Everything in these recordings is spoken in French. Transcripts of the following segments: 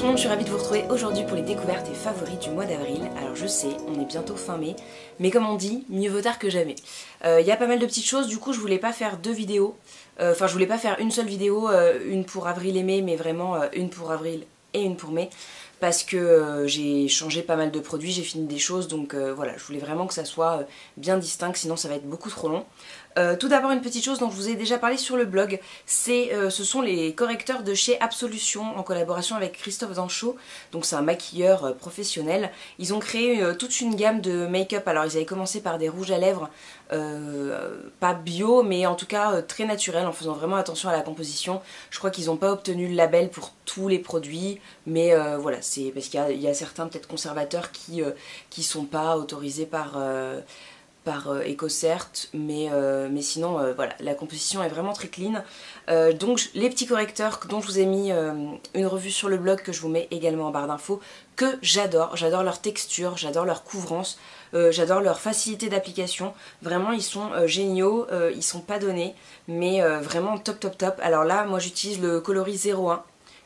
tout le monde, je suis ravie de vous retrouver aujourd'hui pour les découvertes et favoris du mois d'avril. Alors je sais, on est bientôt fin mai, mais comme on dit, mieux vaut tard que jamais. Il y a pas mal de petites choses, du coup je voulais pas faire deux vidéos. Enfin je voulais pas faire une seule vidéo, une pour avril et mai, mais vraiment une pour avril et une pour mai. Parce que j'ai changé pas mal de produits, j'ai fini des choses, donc voilà, je voulais vraiment que ça soit bien distinct, sinon ça va être beaucoup trop long. Tout d'abord une petite chose dont je vous ai déjà parlé sur le blog, ce sont les correcteurs de chez Absolution en collaboration avec Christophe Danchaud, donc c'est un maquilleur professionnel. Ils ont créé toute une gamme de make-up, alors ils avaient commencé par des rouges à lèvres, pas bio mais en tout cas très naturels en faisant vraiment attention à la composition. Je crois qu'ils n'ont pas obtenu le label pour tous les produits, mais voilà, c'est parce qu'il y a certains peut-être conservateurs qui sont pas autorisés par EcoCert, mais sinon voilà, la composition est vraiment très clean. Donc les petits correcteurs dont je vous ai mis une revue sur le blog que je vous mets également en barre d'infos, que j'adore leur texture, j'adore leur couvrance, j'adore leur facilité d'application, vraiment ils sont géniaux, ils sont pas donnés, mais vraiment top. Alors là moi j'utilise le coloris 01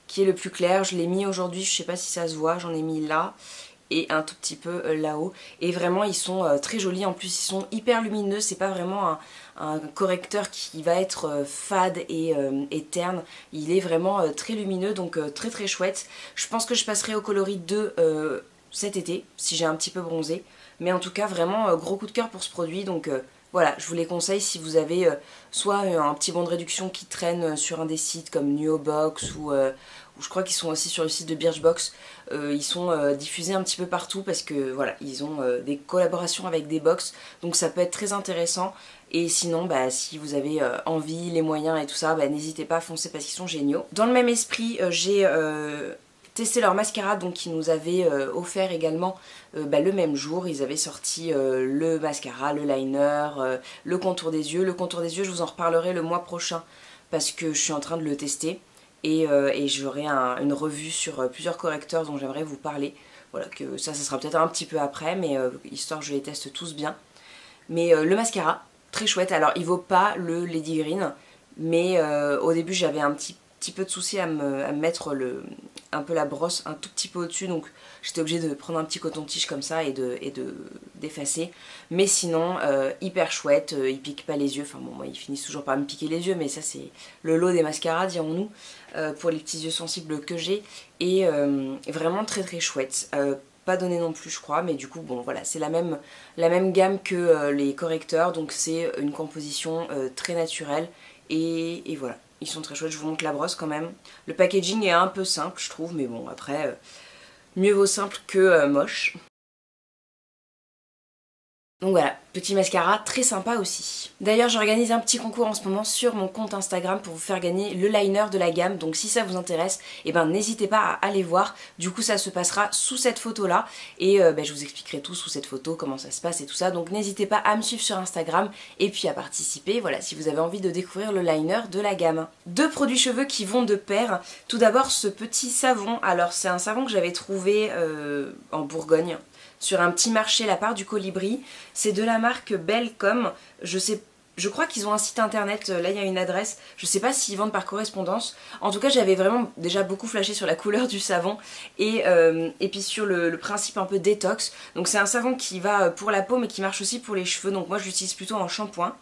qui est le plus clair, je l'ai mis aujourd'hui, je sais pas si ça se voit, j'en ai mis là et un tout petit peu là-haut, et vraiment ils sont très jolis, en plus ils sont hyper lumineux, c'est pas vraiment un correcteur qui va être fade et terne, il est vraiment très lumineux, donc très chouette. Je pense que je passerai au coloris 2 cet été, si j'ai un petit peu bronzé, mais en tout cas vraiment gros coup de cœur pour ce produit, donc voilà, je vous les conseille si vous avez soit un petit bon de réduction qui traîne sur un des sites comme Nuobox ou je crois qu'ils sont aussi sur le site de Birchbox. Ils sont diffusés un petit peu partout parce que voilà, ils ont des collaborations avec des box, donc ça peut être très intéressant. Et sinon, bah, si vous avez envie, les moyens et tout ça, bah, n'hésitez pas à foncer parce qu'ils sont géniaux. Dans le même esprit, j'ai testé leur mascara, donc ils nous avaient offert également le même jour. Ils avaient sorti le mascara, le liner, le contour des yeux. Le contour des yeux, je vous en reparlerai le mois prochain parce que je suis en train de le tester. Et j'aurai une revue sur plusieurs correcteurs dont j'aimerais vous parler. Voilà, que ça sera peut-être un petit peu après, mais histoire que je les teste tous bien. Mais le mascara, très chouette. Alors il vaut pas le Lady Green, mais au début j'avais un petit peu de souci à me mettre un peu la brosse un tout petit peu au-dessus, donc j'étais obligée de prendre un petit coton-tige comme ça et d'effacer. Mais sinon, hyper chouette, il pique pas les yeux, enfin bon, moi ils finissent toujours par me piquer les yeux, mais ça c'est le lot des mascaras, dirons-nous, pour les petits yeux sensibles que j'ai, et vraiment très chouette. Pas donné non plus je crois, mais du coup bon voilà, c'est la même gamme que les correcteurs, donc c'est une composition très naturelle, et voilà. Ils sont très chouettes, je vous montre la brosse quand même. Le packaging est un peu simple je trouve, mais bon après, mieux vaut simple que moche. Donc voilà, petit mascara très sympa aussi. D'ailleurs j'organise un petit concours en ce moment sur mon compte Instagram pour vous faire gagner le liner de la gamme, donc si ça vous intéresse, et ben n'hésitez pas à aller voir. Du coup ça se passera sous cette photo là, et je vous expliquerai tout sous cette photo, comment ça se passe et tout ça, donc n'hésitez pas à me suivre sur Instagram et puis à participer, voilà, si vous avez envie de découvrir le liner de la gamme. Deux produits cheveux qui vont de pair. Tout d'abord ce petit savon, alors c'est un savon que j'avais trouvé en Bourgogne, sur un petit marché la part du Colibri. C'est de la marque Belcom. Je crois qu'ils ont un site internet, là il y a une adresse, je sais pas s'ils vendent par correspondance. En tout cas j'avais vraiment déjà beaucoup flashé sur la couleur du savon et puis sur le principe un peu détox. Donc c'est un savon qui va pour la peau mais qui marche aussi pour les cheveux, donc moi je l'utilise plutôt en shampoing.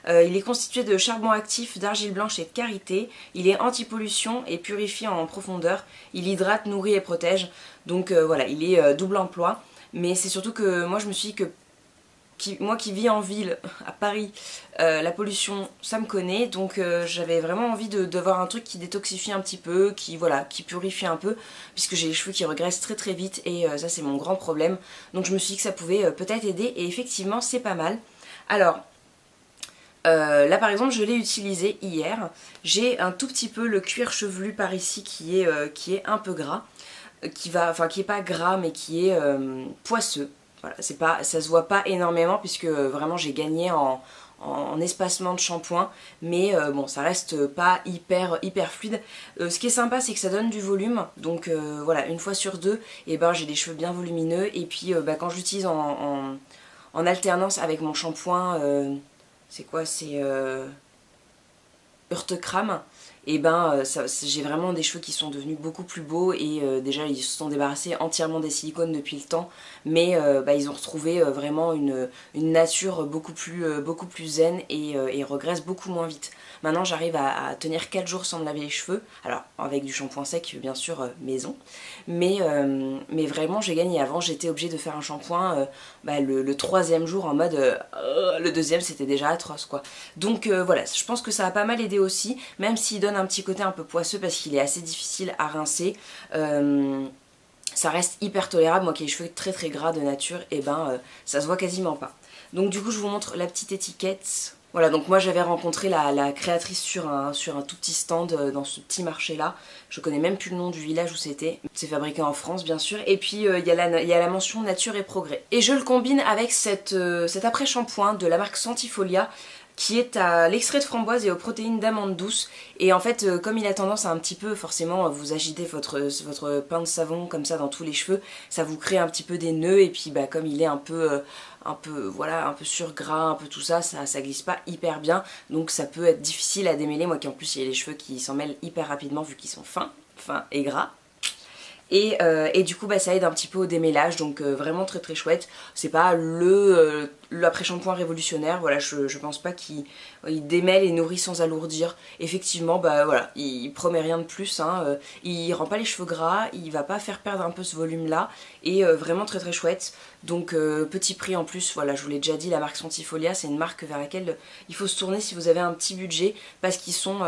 Il est constitué de charbon actif, d'argile blanche et de karité. Il est anti-pollution et purifiant en profondeur. Il hydrate, nourrit et protège. Donc voilà, il est double emploi. Mais c'est surtout que moi je me suis dit que moi qui vis en ville, à Paris, la pollution ça me connaît, donc j'avais vraiment envie d'avoir un truc qui détoxifie un petit peu, qui purifie un peu, puisque j'ai les cheveux qui regressent très vite et ça c'est mon grand problème. Donc je me suis dit que ça pouvait peut-être aider, et effectivement c'est pas mal. Alors là par exemple je l'ai utilisé hier, j'ai un tout petit peu le cuir chevelu par ici qui est un peu gras, qui est pas gras mais qui est poisseux. Voilà, ça se voit pas énormément puisque vraiment j'ai gagné en espacement de shampoing, mais bon ça reste pas hyper fluide. Ce qui est sympa c'est que ça donne du volume, donc voilà, une fois sur deux et ben j'ai des cheveux bien volumineux, et puis quand je l'utilise en alternance avec mon shampoing, c'est quoi, c'est Urtecram, et ben j'ai vraiment des cheveux qui sont devenus beaucoup plus beaux et déjà ils se sont débarrassés entièrement des silicones depuis le temps, mais ils ont retrouvé vraiment une nature beaucoup plus zen et regressent beaucoup moins vite. Maintenant j'arrive à tenir 4 jours sans me laver les cheveux, alors avec du shampoing sec bien sûr maison, mais vraiment j'ai gagné. Avant j'étais obligée de faire un shampoing le 3e jour en mode le 2e c'était déjà atroce quoi. Donc voilà, je pense que ça a pas mal aidé aussi, même s'il donne un petit côté un peu poisseux parce qu'il est assez difficile à rincer. Ça reste hyper tolérable. Moi qui ai les cheveux très très gras de nature, et ça se voit quasiment pas. Donc du coup je vous montre la petite étiquette. Voilà, donc moi j'avais rencontré la créatrice sur un tout petit stand dans ce petit marché là. Je connais même plus le nom du village où c'était. C'est fabriqué en France bien sûr. Et puis il y a la mention nature et progrès. Et je le combine avec cet après-shampoing de la marque Santifolia, qui est à l'extrait de framboise et aux protéines d'amande douce. Et en fait, comme il a tendance à un petit peu, forcément, vous agiter votre pain de savon comme ça dans tous les cheveux, ça vous crée un petit peu des nœuds. Et puis comme il est un peu sur gras, un peu tout ça, ça glisse pas hyper bien. Donc ça peut être difficile à démêler. Moi qui en plus, il y a les cheveux qui s'en mêlent hyper rapidement vu qu'ils sont fins et gras. Et du coup ça aide un petit peu au démêlage, donc vraiment très très chouette. C'est pas l'après-shampoing révolutionnaire, voilà, je pense pas qu'il démêle et nourrit sans alourdir. Effectivement voilà, il promet rien de plus, hein, il rend pas les cheveux gras, il va pas faire perdre un peu ce volume là, et vraiment très très chouette. Donc petit prix en plus, voilà, je vous l'ai déjà dit, la marque Santifolia c'est une marque vers laquelle il faut se tourner si vous avez un petit budget, parce qu'ils sont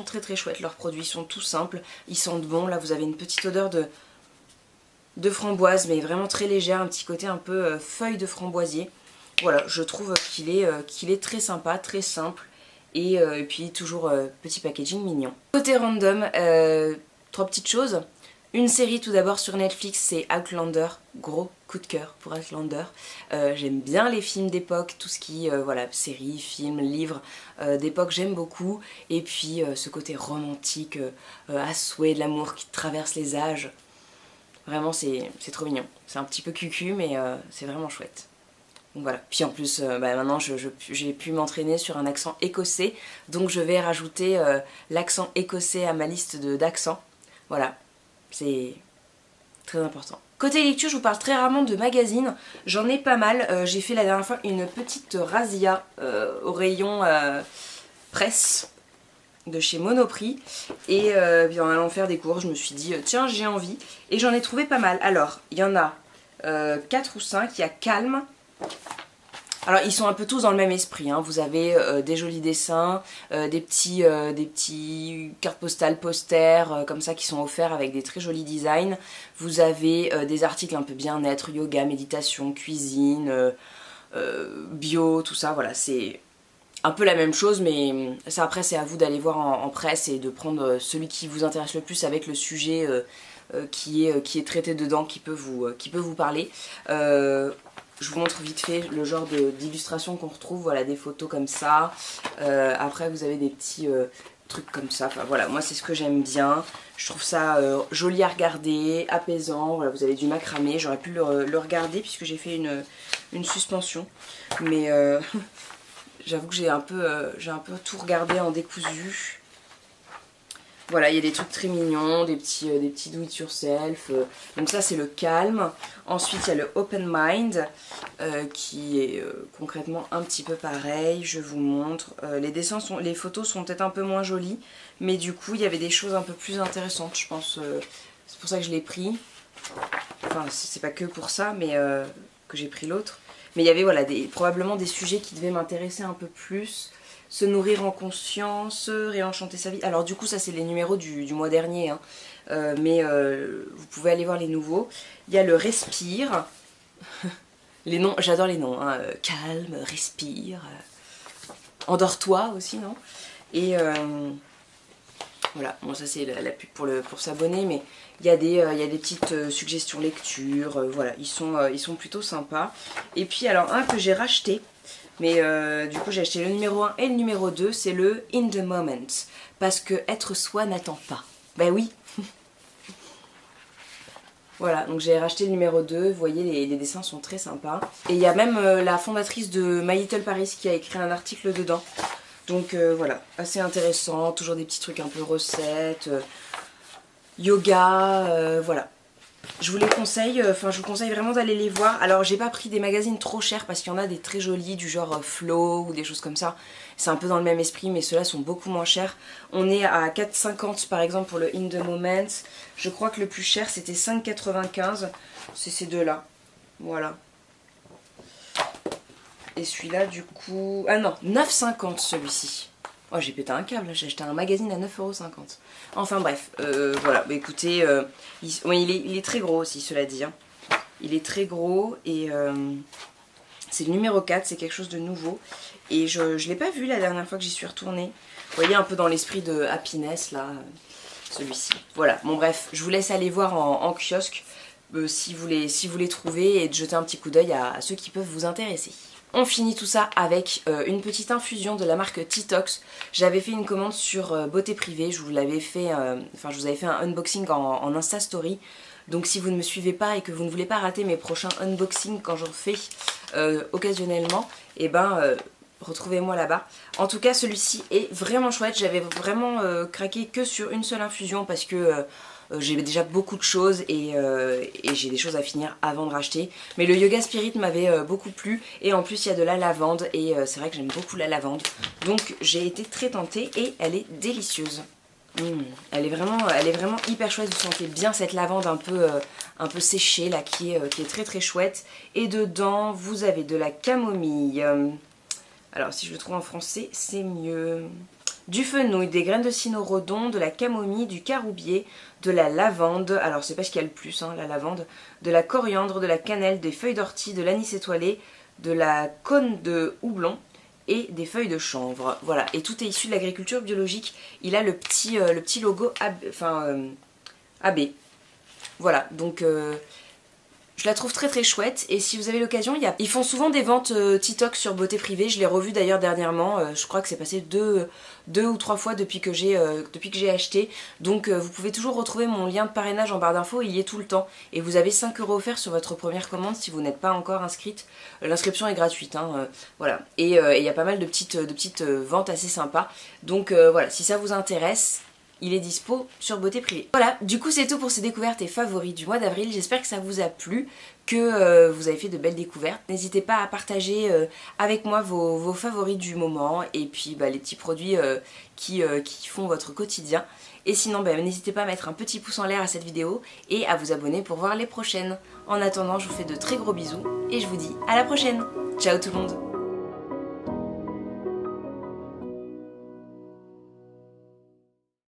très très chouettes, leurs produits sont tout simples, ils sentent bon. Là vous avez une petite odeur de framboise, mais vraiment très légère, un petit côté un peu feuille de framboisier. Voilà, je trouve qu'il est très sympa, très simple, et puis toujours petit packaging mignon. Côté random, 3 petites choses. Une série tout d'abord sur Netflix, c'est Outlander, gros coup de cœur pour Outlander. J'aime bien les films d'époque, tout ce qui, voilà, séries, films, livres d'époque, j'aime beaucoup. Et puis ce côté romantique, à souhait, de l'amour qui traverse les âges. Vraiment c'est trop mignon. C'est un petit peu cucu mais c'est vraiment chouette. Donc voilà. Puis en plus maintenant j'ai pu m'entraîner sur un accent écossais. Donc je vais rajouter l'accent écossais à ma liste d'accents. Voilà. C'est très important. Côté lecture, je vous parle très rarement de magazines. J'en ai pas mal. J'ai fait la dernière fois une petite razzia au rayon presse de chez Monoprix, et en allant faire des courses je me suis dit tiens j'ai envie, et j'en ai trouvé pas mal. Alors il y en a 4 ou 5, il y a Calme. Alors ils sont un peu tous dans le même esprit, hein. Vous avez des jolis dessins, des petits cartes postales, posters comme ça qui sont offerts avec des très jolis designs. Vous avez des articles un peu bien-être, yoga, méditation, cuisine, bio, tout ça, voilà, c'est un peu la même chose, mais ça après c'est à vous d'aller voir en presse et de prendre celui qui vous intéresse le plus avec le sujet qui est traité dedans, qui peut vous parler. Je vous montre vite fait le genre d'illustration qu'on retrouve, voilà, des photos comme ça. Après vous avez des petits trucs comme ça, enfin voilà, moi c'est ce que j'aime bien. Je trouve ça joli à regarder, apaisant, voilà, vous avez du macramé, j'aurais pu le regarder puisque j'ai fait une suspension, mais j'avoue que j'ai un peu tout regardé en décousu. Voilà, il y a des trucs très mignons, des petits do it yourself. Donc ça c'est le Calme. Ensuite il y a le Open Mind qui est concrètement un petit peu pareil. Je vous montre. Les photos sont peut-être un peu moins jolies, mais du coup il y avait des choses un peu plus intéressantes, je pense. C'est pour ça que je l'ai pris. Enfin c'est pas que pour ça, mais que j'ai pris l'autre. Mais il y avait voilà, probablement des sujets qui devaient m'intéresser un peu plus. Se nourrir en conscience, réenchanter sa vie. Alors du coup ça c'est les numéros du mois dernier, hein. Mais vous pouvez aller voir les nouveaux. Il y a le Respire. Les noms, j'adore les noms, hein. Calme, Respire, Endors-toi aussi, non? Et voilà, bon ça c'est la pub pour s'abonner, mais il y a des petites suggestions lecture, voilà, ils sont plutôt sympas. Et puis alors un que j'ai racheté, mais du coup j'ai acheté le numéro 1 et le numéro 2, c'est le In the Moment, parce que être soi n'attend pas. Ben oui. Voilà, donc j'ai racheté le numéro 2, vous voyez les dessins sont très sympas. Et il y a même la fondatrice de My Little Paris qui a écrit un article dedans. Donc voilà, assez intéressant, toujours des petits trucs un peu recettes, yoga, voilà. Je vous les conseille, je vous conseille vraiment d'aller les voir. Alors j'ai pas pris des magazines trop chers parce qu'il y en a des très jolis du genre Flow ou des choses comme ça. C'est un peu dans le même esprit mais ceux-là sont beaucoup moins chers. On est à 4,50 par exemple pour le In The Moment. Je crois que le plus cher c'était 5,95. C'est ces deux-là. Voilà. Et celui-là du coup... Ah non, 9,50 celui-ci. Oh j'ai pété un câble, j'ai acheté un magazine à 9,50 €. Enfin bref, voilà, bah, écoutez, il est très gros aussi cela dit. Hein. Il est très gros et c'est le numéro 4, c'est quelque chose de nouveau. Et je ne l'ai pas vu la dernière fois que j'y suis retournée. Vous voyez un peu dans l'esprit de Happiness là, celui-ci. Voilà, bon bref, je vous laisse aller voir en kiosque si vous les trouvez et de jeter un petit coup d'œil à ceux qui peuvent vous intéresser. On finit tout ça avec une petite infusion de la marque T-Tox. J'avais fait une commande sur Beauté Privée, je vous avais fait un unboxing en Insta Story. Donc si vous ne me suivez pas et que vous ne voulez pas rater mes prochains unboxings quand j'en fais occasionnellement, et retrouvez-moi là-bas. En tout cas celui-ci est vraiment chouette, j'avais vraiment craqué que sur une seule infusion parce que... j'ai déjà beaucoup de choses et j'ai des choses à finir avant de racheter. Mais le Yoga Spirit m'avait beaucoup plu et en plus il y a de la lavande et c'est vrai que j'aime beaucoup la lavande. Donc j'ai été très tentée et elle est délicieuse. Elle est vraiment hyper chouette, vous sentez bien cette lavande un peu séchée là qui est très très chouette. Et dedans vous avez de la camomille. Alors si je le trouve en français c'est mieux. Du fenouil, des graines de cynorrhodon, de la camomille, du caroubier, de la lavande, alors c'est pas ce qu'il y a le plus, hein, la lavande, de la coriandre, de la cannelle, des feuilles d'ortie, de l'anis étoilé, de la cône de houblon et des feuilles de chanvre. Voilà, et tout est issu de l'agriculture biologique. Il a le petit logo AB. Voilà, donc... je la trouve très très chouette et si vous avez l'occasion, ils font souvent des ventes T-Tox sur Beauté Privée, je l'ai revu d'ailleurs dernièrement, je crois que c'est passé deux ou trois fois depuis que j'ai acheté, donc vous pouvez toujours retrouver mon lien de parrainage en barre d'infos, il y est tout le temps et vous avez 5 € offerts sur votre première commande si vous n'êtes pas encore inscrite, l'inscription est gratuite, hein, voilà, et il y a pas mal de petites ventes assez sympas, donc voilà, si ça vous intéresse, il est dispo sur Beauté Privée. Voilà, du coup c'est tout pour ces découvertes et favoris du mois d'avril. J'espère que ça vous a plu, que vous avez fait de belles découvertes. N'hésitez pas à partager avec moi vos favoris du moment et puis les petits produits qui font votre quotidien. Et sinon, n'hésitez pas à mettre un petit pouce en l'air à cette vidéo et à vous abonner pour voir les prochaines. En attendant, je vous fais de très gros bisous et je vous dis à la prochaine. Ciao tout le monde!